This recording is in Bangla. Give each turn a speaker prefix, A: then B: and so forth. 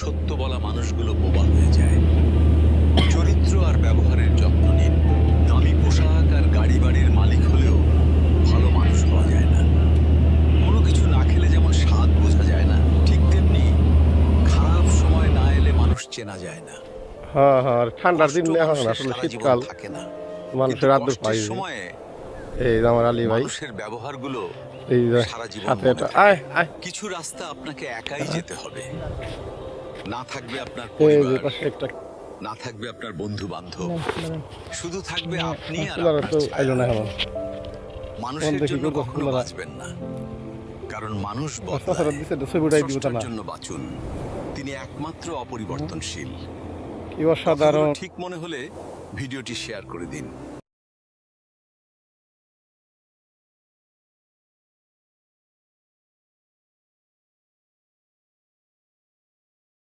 A: সত্য বলা মানুষগুলো বোবা হয়ে যায়। চরিত্র আর ব্যবহারের যত্ন নিন। দামি পোশাক আর গাড়ি বাড়ির মালিক হলেও ভালো মানুষ হওয়া যায় না। কোনো কিছু না খেলে যেমন স্বাদ বোঝা যায় না, ঠিক তেমনি খারাপ সময় না এলে মানুষ চেনা যায় না।
B: হ্যাঁ হ্যাঁ, ঠান্ডার দিন
A: কষ্ট
B: এখন
A: মানুষের
B: আসলে
A: সারা জীবন
B: শীতকাল,
A: থাকে না,
B: মানুষের
A: কিন্তু
B: আদর পাই।
A: কষ্টের সময়ে
B: এই যে আমার আলী ভাই,
A: মানুষের ব্যবহারগুলো
B: এই যে
A: সারা জীবন
B: সাথে
A: মনে
B: এটা
A: থাকে।
B: আয় আয়,
A: কিছু রাস্তা আপনাকে একাই যেতে হবে। না থাকবে আপনার
B: এই যে
A: পরিবার,
B: পাশে একটা
A: না থাকবে আপনার বন্ধু বান্ধব, শুধু থাকবে আপনি আর
B: কুলার
A: আপনার
B: তো
A: ছায়া।
B: আইলো না এখন।
A: মানুষের
B: দেখি
A: জন্য
B: কোথাও
A: কখনো
B: কুলার
A: বাঁচবেন না, কারণ মানুষ
B: রাস্তা
A: বদলায়।
B: দিচ্ছে ছবিটাই দিব
A: স্রষ্টার
B: না।
A: জন্য বাঁচুন, তিনি একমাত্র অপরিবর্তনশীল।
B: কি অসাধারণ।
A: ঠিক মনে হলে ভিডিওটি শেয়ার করে দিন।